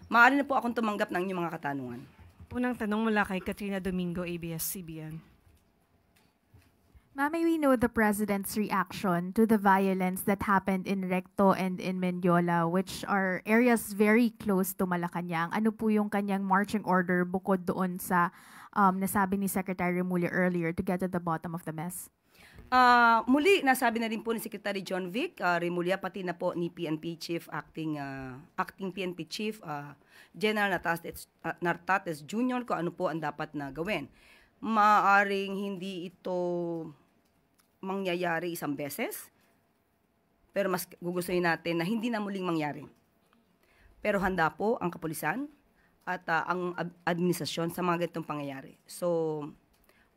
Maaari na po akong tumanggap ng inyong mga katanungan. Unang tanong mula kay Katrina Domingo, ABS-CBN. Ma'am, may we know the President's reaction to the violence that happened in Recto and in Mendiola, which are areas very close to Malacanang? Ano po yung kanyang marching order bukod doon sa nasabi ni Secretary Remulla earlier to get to the bottom of the mess? Muli, nasabi na rin po ni Secretary John Vic Remulla, pati na po ni PNP Chief, acting PNP Chief, General Nartates Jr. kung ano po ang dapat na gawin. Maaring hindi ito mangyayari isang beses, pero mas gugustuhin natin na hindi na muling mangyari. Pero handa po ang kapulisan at ang administrasyon sa mga ganitong pangyayari. So,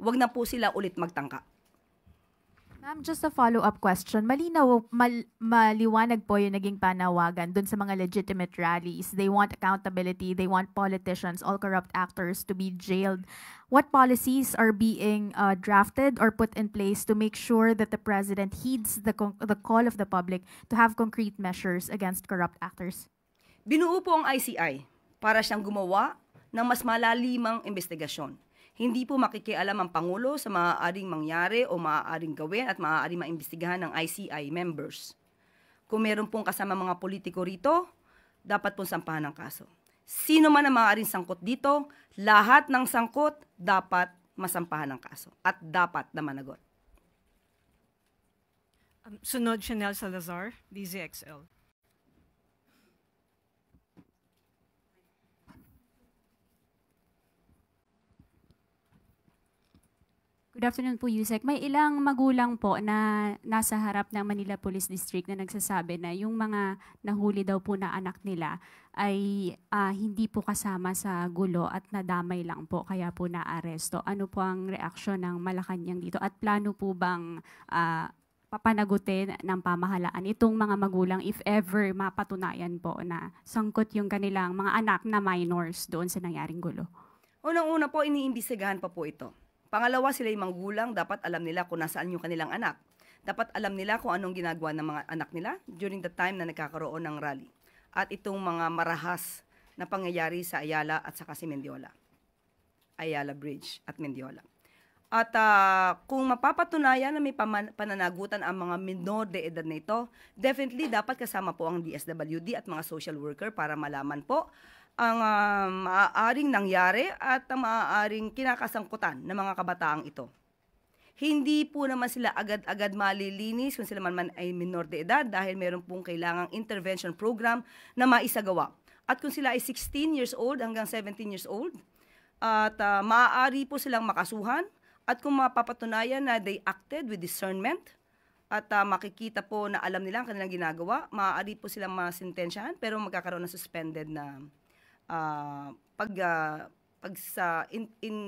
wag na po sila ulit magtangka. Ma'am, just a follow-up question. Maliwanag po yung naging panawagan dun sa mga legitimate rallies. They want accountability. They want politicians, all corrupt actors to be jailed. What policies are being drafted or put in place to make sure that the President heeds the call of the public to have concrete measures against corrupt actors? Binuo po ang ICI para siyang gumawa ng mas malalimang investigasyon. Hindi po makikialam ang Pangulo sa maaaring mangyari o maaaring gawin at maaaring maimbestigahan ng ICI members. Kung meron pong kasama mga politiko rito, dapat pong sampahan ng kaso. Sino man ang maaaring sangkot dito, lahat ng sangkot dapat masampahan ng kaso at dapat na managot. Sunod, Chanel Salazar, DZXL. Good afternoon po, Yusek. May ilang magulang po na nasa harap ng Manila Police District na nagsasabi na yung mga nahuli daw po na anak nila ay hindi po kasama sa gulo at nadamay lang po, kaya po naaresto. Ano po ang reaksyon ng Malacanang dito? At plano po bang papanagutin ng pamahalaan itong mga magulang if ever mapatunayan po na sangkot yung kanilang mga anak na minors doon sa nangyaring gulo? Unang-una po, iniimbestigahan pa po ito. Pangalawa, sila yung magulang, dapat alam nila kung nasaan yung kanilang anak. Dapat alam nila kung anong ginagawa ng mga anak nila during the time na nagkakaroon ng rally. At itong mga marahas na pangyayari sa Ayala at saka si Mendiola. Ayala Bridge at Mendiola. At kung mapapatunayan na may pananagutan ang mga minor de edad na ito, definitely dapat kasama po ang DSWD at mga social worker para malaman po ang maaaring nangyari at ang maaaring kinakasangkutan ng mga kabataang ito. Hindi po naman sila agad-agad malilinis kung sila man ay minor de edad dahil meron pong kailangang intervention program na maisagawa. At kung sila ay 16 years old hanggang 17 years old, at maaari po silang makasuhan at kung mapapatunayan na they acted with discernment at makikita po na alam nila ang kanilang ginagawa, maaari po silang masintensyahan pero magkakaroon ng suspended na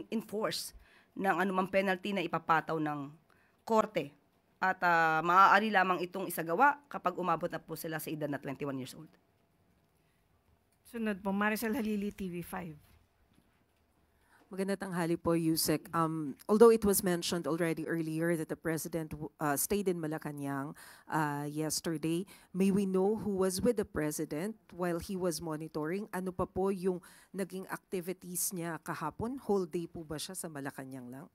enforce ng anumang penalty na ipapataw ng korte. At maaari lamang itong isagawa kapag umabot na po sila sa edad na 21 years old. Sunod po, Maricel Halili, TV5. Magandang tanghali po, Yusek. Although it was mentioned already earlier that the President stayed in Malacanang yesterday, may we know who was with the President while he was monitoring? Ano pa po yung naging activities niya kahapon? Whole day po ba siya sa Malacanang lang?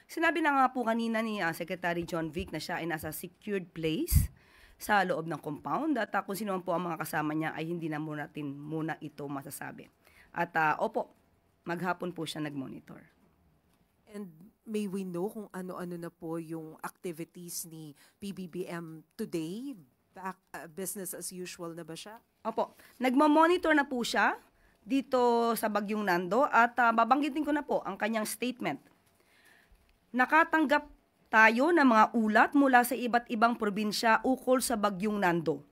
Sinabi na nga po kanina ni Secretary John Vic na siya ay nasa secured place sa loob ng compound at kung sino man po ang mga kasama niya ay hindi na natin muna ito masasabi. At opo, maghapon po siya nag-monitor. And may we know kung ano-ano na po yung activities ni PBBM today? Back, business as usual na ba siya? Opo, nagmamonitor na po siya dito sa Bagyong Nando at babanggitin ko na po ang kanyang statement. Nakatanggap tayo ng mga ulat mula sa iba't ibang probinsya ukol sa Bagyong Nando.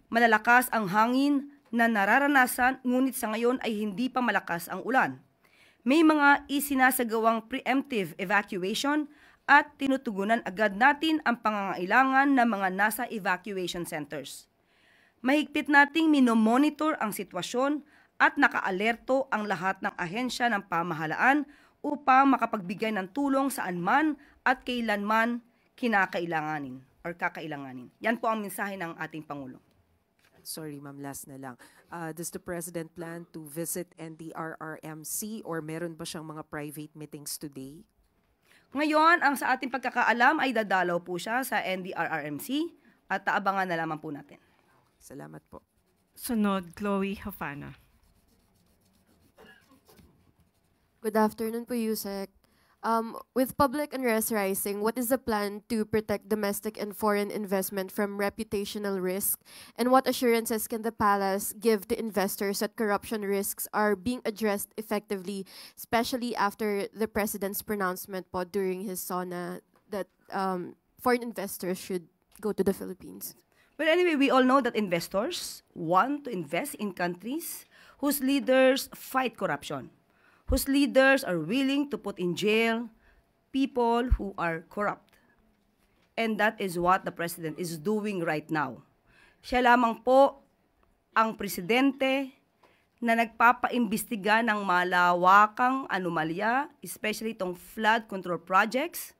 Malalakas ang hangin na nararanasan ngunit sa ngayon ay hindi pa malakas ang ulan. May mga isinasagawang preemptive evacuation at tinutugunan agad natin ang pangangailangan ng mga nasa evacuation centers. Mahigpit nating minomonitor ang sitwasyon at nakaalerto ang lahat ng ahensya ng pamahalaan upang makapagbigay ng tulong saan man at kailanman kinakailanganin or kakailanganin. Yan po ang mensahe ng ating Pangulo. Sorry, ma'am, last na lang. Does the President plan to visit NDRRMC or meron ba siyang mga private meetings today? Ngayon, ang sa ating pagkakaalam ay dadalaw po siya sa NDRRMC at abangan na lamang po natin. Salamat po. Sunod, Chloe Hafana. Good afternoon po, Yusek. With public unrest rising, what is the plan to protect domestic and foreign investment from reputational risk? And what assurances can the palace give to investors that corruption risks are being addressed effectively, especially after the president's pronouncement po during his SONA that foreign investors should go to the Philippines? Well, anyway, we all know that investors want to invest in countries whose leaders fight corruption, whose leaders are willing to put in jail people who are corrupt. And that is what the President is doing right now. Siya lamang po ang presidente na nagpapaimbestiga ng malawakang anomalya, especially itong flood control projects,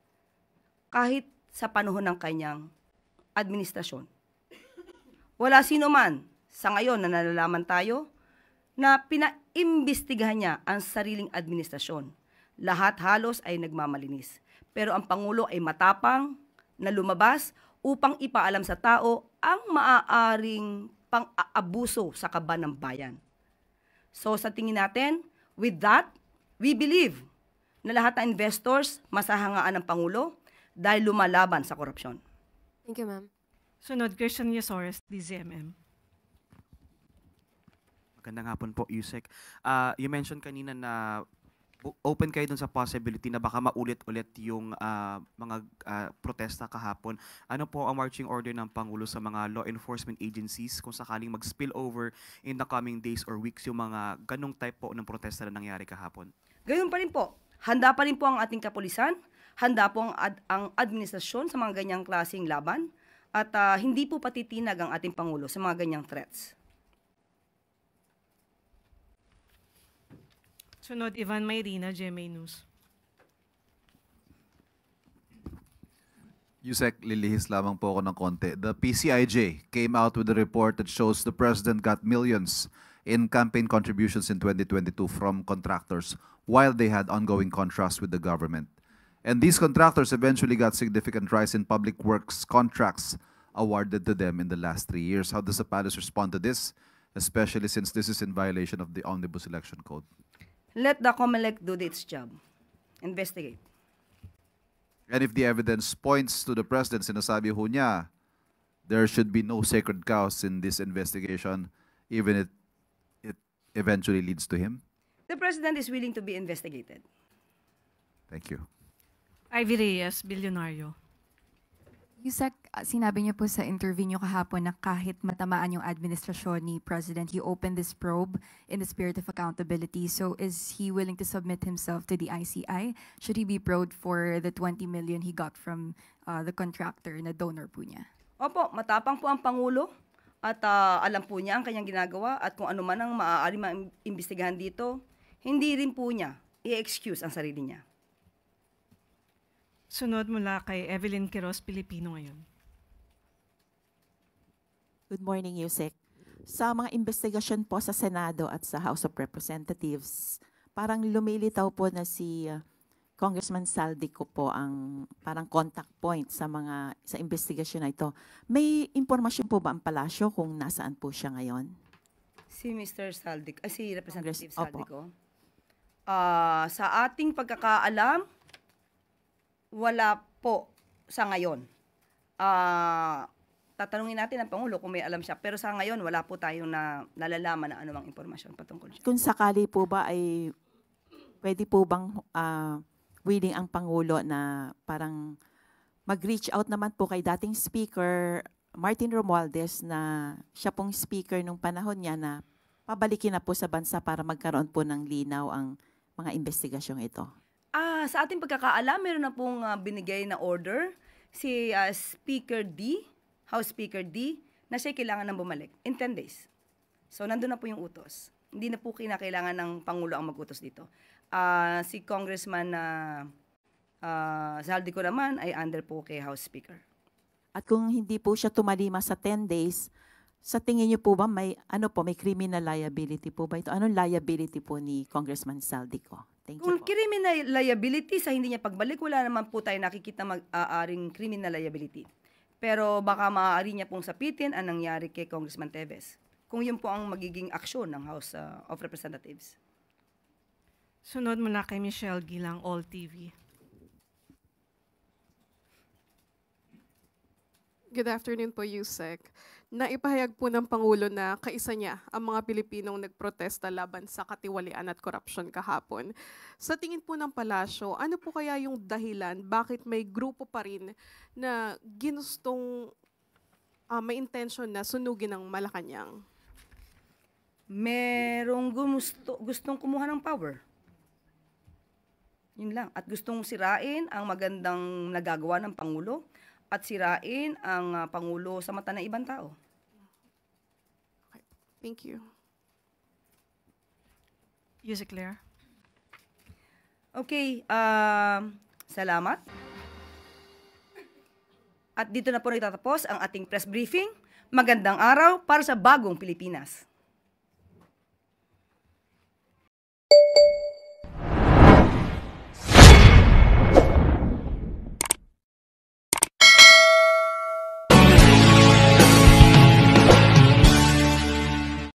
kahit sa panahon ng kanyang administrasyon. Wala sino man sa ngayon na nalalaman tayo na pinaimbestigahan niya ang sariling administrasyon. Lahat halos ay nagmamalinis. Pero ang Pangulo ay matapang na lumabas upang ipaalam sa tao ang maaaring pang-aabuso sa kaban ng bayan. So sa tingin natin, with that, we believe na lahat ng investors masahangaan ng Pangulo dahil lumalaban sa korupsyon. Thank you, ma'am. Sunod, Christian Yasores, DZMM. Magandang hapon po, Yusek. You mentioned kanina na open kayo dun sa possibility na baka maulit-ulit yung mga protesta kahapon. Ano po ang marching order ng Pangulo sa mga law enforcement agencies kung sakaling mag-spill over in the coming days or weeks yung mga ganong type po ng protesta na nangyari kahapon? Gayun pa rin po. Handa pa rin po ang ating kapulisan. Handa po ang administrasyon sa mga ganyang klaseng laban. At hindi po patitinag ang ating Pangulo sa mga ganyang threats. Sunod, Ivan Mayrina, GMA News. Yusek, lilihis lamang po ako ng konti. The PCIJ came out with a report that shows the president got millions in campaign contributions in 2022 from contractors while they had ongoing contracts with the government. And these contractors eventually got significant rise in public works contracts awarded to them in the last 3 years. How does the palace respond to this, especially since this is in violation of the Omnibus Election Code? Let the COMELEC do its job. Investigate. And if the evidence points to the president, sinasabi ho niya, there should be no sacred cows in this investigation, even if it eventually leads to him? The President is willing to be investigated. Thank you. Ivy Reyes, Bilyonaryo. Yusek, sinabi niyo po sa interview niyo kahapon na kahit matamaan yung administrasyon ni President, you opened this probe in the spirit of accountability. So is he willing to submit himself to the ICI? Should he be probed for the 20 million he got from the contractor na donor po niya? Opo, matapang po ang Pangulo at alam po niya ang kanyang ginagawa at kung ano man ang maaari maimbestigahan dito, hindi rin po niya i-excuse ang sarili niya. Sunod mula kay Evelyn Quiroz, Pilipino Ngayon. Good morning, Yusek. Sa mga investigasyon po sa Senado at sa House of Representatives, parang lumilitaw po na si Congressman Saldico po ang parang contact point sa investigasyon na ito. May impormasyon po ba ang palasyo kung nasaan po siya ngayon? Si Mr. Saldico, si Representative Opo. Saldico. Sa ating pagkakaalam, wala po sa ngayon. Tatanungin natin ang Pangulo kung may alam siya. Pero sa ngayon, wala po tayong nalalaman na anumang impormasyon patungkol siya. Kung sakali po ba ay pwede po bang willing ang Pangulo na parang mag-reach out naman po kay dating Speaker Martin Romualdez na siya pong Speaker nung panahon niya na pabalikin na po sa bansa para magkaroon po ng linaw ang mga investigasyong ito? Sa ating pagkakaalam, meron na pong binigay na order si Speaker D, House Speaker D, na siya kailangan ng bumalik in 10 days. So, nandun na po yung utos. Hindi na po kinakailangan ng Pangulo ang mag-utos dito. Si Congressman Saldico naman ay under po kay House Speaker. At kung hindi po siya tumalima sa 10 days, Sa tingin niyo po ba may may criminal liability po ba ito? Anong liability po ni Congressman Saldico? Thank you Kung po. criminal liability sa hindi niya pagbalik, wala naman po tayo nakikita mag-aaring criminal liability. Pero baka maaari niya pong sapitin ang nangyari kay Congressman Teves. Kung yun po ang magiging aksyon ng House of Representatives. Sunod muna kay Michelle Gilang, All TV. Good afternoon po, Yusek. Naipahayag po ng Pangulo na kaisa niya ang mga Pilipinong nagprotesta laban sa katiwalian at korupsyon kahapon. Sa tingin po ng palasyo, ano po kaya yung dahilan bakit may grupo pa rin na ginustong may intention na sunugin ng Malacanang? Merong gustong kumuha ng power. Yun lang. At gustong sirain ang magandang nagagawa ng Pangulo at sirain ang Pangulo sa mata ng ibang tao. Okay. Thank you. Yusek Claire. Okay, salamat. At dito na po nagtatapos ang ating press briefing. Magandang araw para sa bagong Pilipinas.